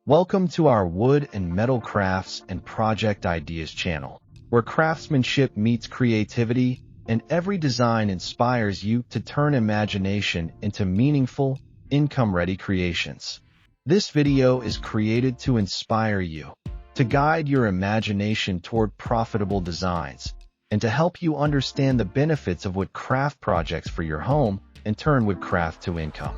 Welcome to our Wood and Metal Crafts and Project Ideas channel, where craftsmanship meets creativity and every design inspires you to turn imagination into meaningful, income-ready creations. This video is created to inspire you, to guide your imagination toward profitable designs, and to help you understand the benefits of what craft projects for your home and turn wood craft to income.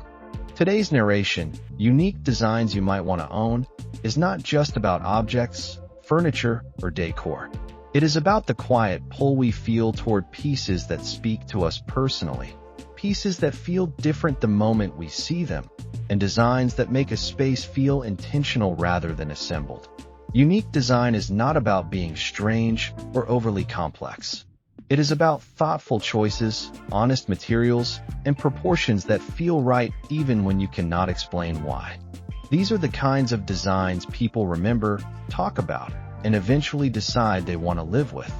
Today's narration, Unique Designs You Might Want to Own, is not just about objects, furniture, or decor. It is about the quiet pull we feel toward pieces that speak to us personally, pieces that feel different the moment we see them, and designs that make a space feel intentional rather than assembled. Unique design is not about being strange or overly complex. It is about thoughtful choices, honest materials, and proportions that feel right even when you cannot explain why. These are the kinds of designs people remember, talk about, and eventually decide they want to live with.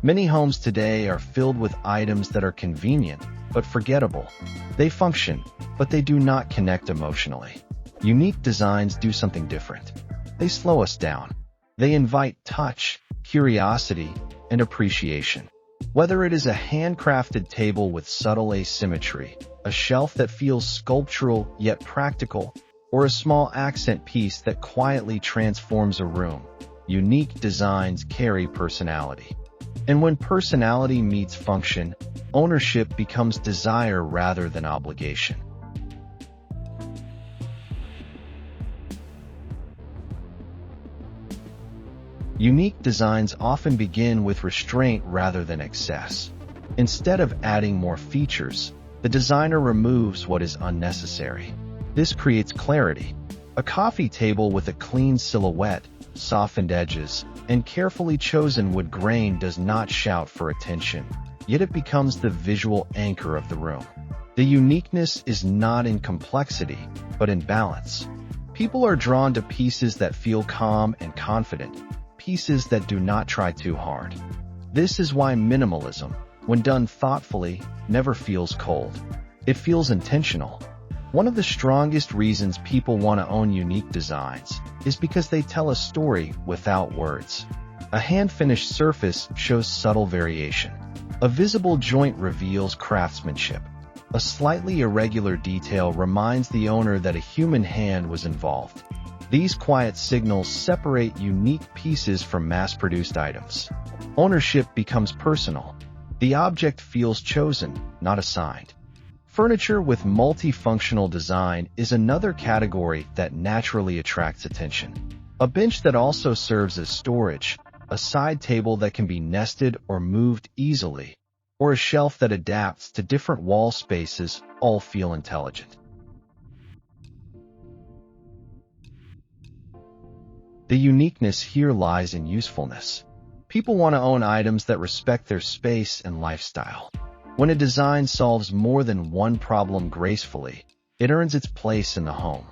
Many homes today are filled with items that are convenient, but forgettable. They function, but they do not connect emotionally. Unique designs do something different. They slow us down. They invite touch, curiosity, and appreciation. Whether it is a handcrafted table with subtle asymmetry, a shelf that feels sculptural yet practical, or a small accent piece that quietly transforms a room, unique designs carry personality. And when personality meets function, ownership becomes desire rather than obligation. Unique designs often begin with restraint rather than excess. Instead of adding more features, the designer removes what is unnecessary. This creates clarity. A coffee table with a clean silhouette, softened edges, and carefully chosen wood grain does not shout for attention, yet it becomes the visual anchor of the room. The uniqueness is not in complexity, but in balance. People are drawn to pieces that feel calm and confident, pieces that do not try too hard. This is why minimalism, when done thoughtfully, never feels cold. It feels intentional. One of the strongest reasons people want to own unique designs is because they tell a story without words. A hand-finished surface shows subtle variation. A visible joint reveals craftsmanship. A slightly irregular detail reminds the owner that a human hand was involved. These quiet signals separate unique pieces from mass-produced items. Ownership becomes personal. The object feels chosen, not assigned. Furniture with multifunctional design is another category that naturally attracts attention. A bench that also serves as storage, a side table that can be nested or moved easily, or a shelf that adapts to different wall spaces all feel intelligent. The uniqueness here lies in usefulness. People want to own items that respect their space and lifestyle. When a design solves more than one problem gracefully, it earns its place in the home.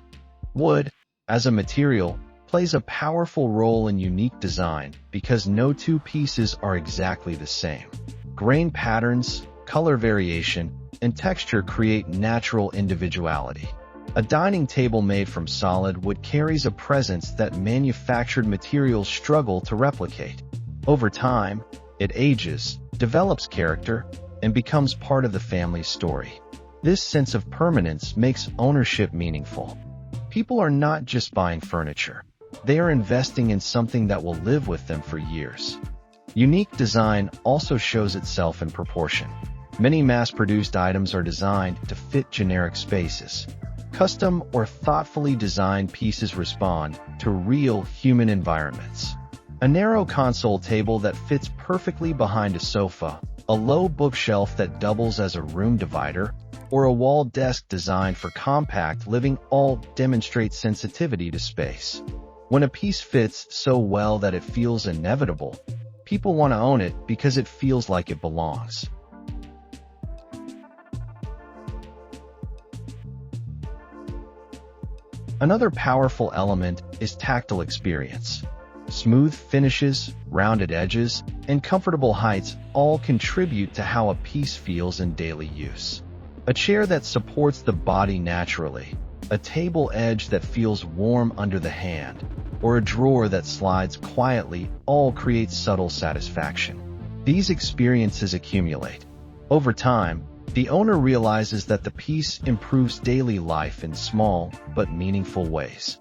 Wood, as a material, plays a powerful role in unique design because no two pieces are exactly the same. Grain patterns, color variation, and texture create natural individuality. A dining table made from solid wood carries a presence that manufactured materials struggle to replicate. Over time, it ages, develops character, and becomes part of the family's story. This sense of permanence makes ownership meaningful. People are not just buying furniture. They are investing in something that will live with them for years. Unique design also shows itself in proportion. Many mass-produced items are designed to fit generic spaces. Custom or thoughtfully designed pieces respond to real human environments. A narrow console table that fits perfectly behind a sofa, a low bookshelf that doubles as a room divider, or a wall desk designed for compact living all demonstrate sensitivity to space. When a piece fits so well that it feels inevitable, people want to own it because it feels like it belongs. Another powerful element is tactile experience. Smooth finishes, rounded edges, and comfortable heights all contribute to how a piece feels in daily use. A chair that supports the body naturally, a table edge that feels warm under the hand, or a drawer that slides quietly all create subtle satisfaction. These experiences accumulate. Over time, the owner realizes that the piece improves daily life in small but meaningful ways.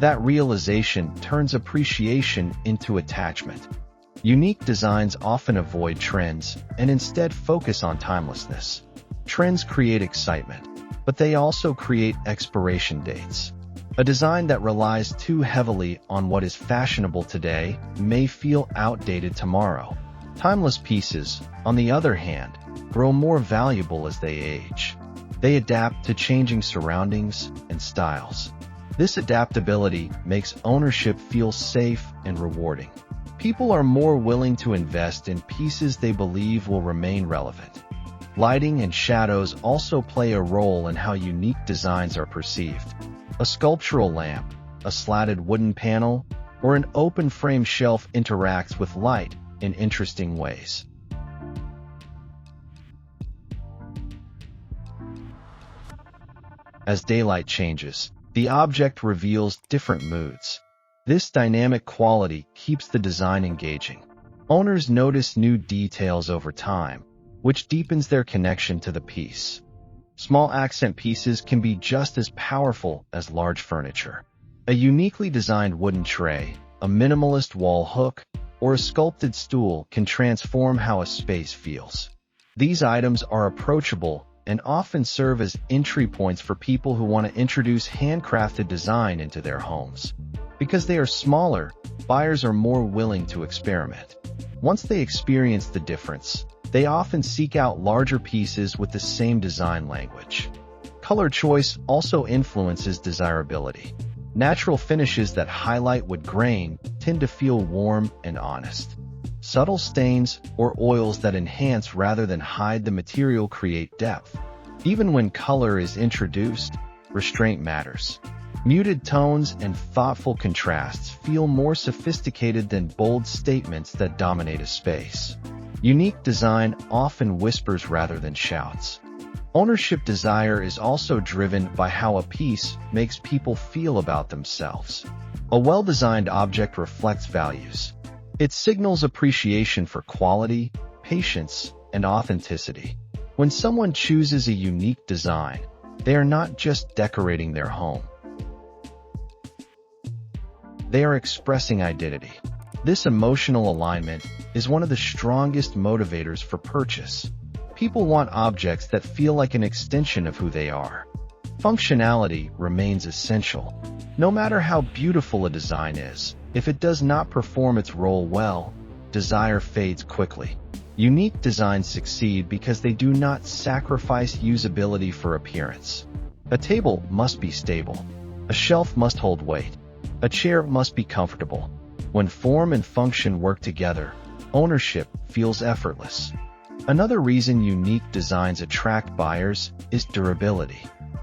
That realization turns appreciation into attachment. Unique designs often avoid trends and instead focus on timelessness. Trends create excitement, but they also create expiration dates. A design that relies too heavily on what is fashionable today may feel outdated tomorrow. Timeless pieces, on the other hand, grow more valuable as they age. They adapt to changing surroundings and styles. This adaptability makes ownership feel safe and rewarding. People are more willing to invest in pieces they believe will remain relevant. Lighting and shadows also play a role in how unique designs are perceived. A sculptural lamp, a slatted wooden panel, or an open-frame shelf interacts with light in interesting ways. As daylight changes, the object reveals different moods. This dynamic quality keeps the design engaging. Owners notice new details over time, which deepens their connection to the piece. Small accent pieces can be just as powerful as large furniture. A uniquely designed wooden tray, a minimalist wall hook, or a sculpted stool can transform how a space feels. These items are approachable and often serve as entry points for people who want to introduce handcrafted design into their homes. Because they are smaller, buyers are more willing to experiment. Once they experience the difference, they often seek out larger pieces with the same design language. Color choice also influences desirability. Natural finishes that highlight wood grain tend to feel warm and honest. Subtle stains or oils that enhance rather than hide the material create depth. Even when color is introduced, restraint matters. Muted tones and thoughtful contrasts feel more sophisticated than bold statements that dominate a space. Unique design often whispers rather than shouts. Ownership desire is also driven by how a piece makes people feel about themselves. A well-designed object reflects values. It signals appreciation for quality, patience, and authenticity. When someone chooses a unique design, they are not just decorating their home. They are expressing identity. This emotional alignment is one of the strongest motivators for purchase. People want objects that feel like an extension of who they are. Functionality remains essential. No matter how beautiful a design is, if it does not perform its role well, desire fades quickly. Unique designs succeed because they do not sacrifice usability for appearance. A table must be stable. A shelf must hold weight. A chair must be comfortable. When form and function work together, ownership feels effortless. Another reason unique designs attract buyers is durability.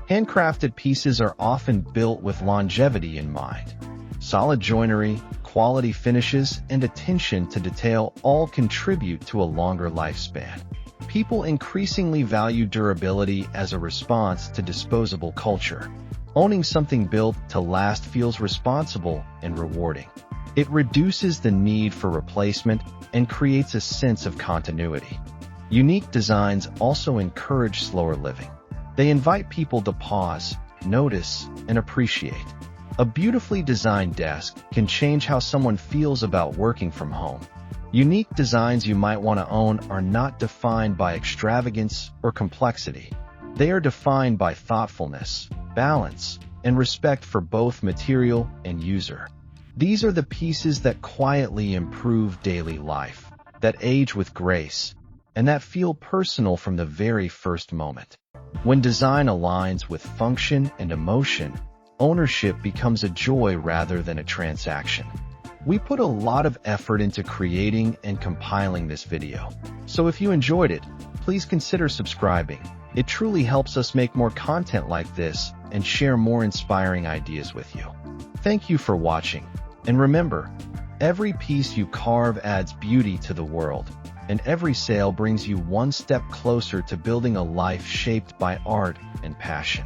Handcrafted pieces are often built with longevity in mind. Solid joinery, quality finishes, and attention to detail all contribute to a longer lifespan. People increasingly value durability as a response to disposable culture. Owning something built to last feels responsible and rewarding. It reduces the need for replacement and creates a sense of continuity. Unique designs also encourage slower living. They invite people to pause, notice, and appreciate. A beautifully designed desk can change how someone feels about working from home. Unique designs you might want to own are not defined by extravagance or complexity. They are defined by thoughtfulness, balance, and respect for both material and user. These are the pieces that quietly improve daily life, that age with grace, and that feel personal from the very first moment. When design aligns with function and emotion, ownership becomes a joy rather than a transaction. We put a lot of effort into creating and compiling this video, so if you enjoyed it, please consider subscribing. It truly helps us make more content like this and share more inspiring ideas with you. Thank you for watching, and remember, every piece you carve adds beauty to the world, and every sale brings you one step closer to building a life shaped by art and passion.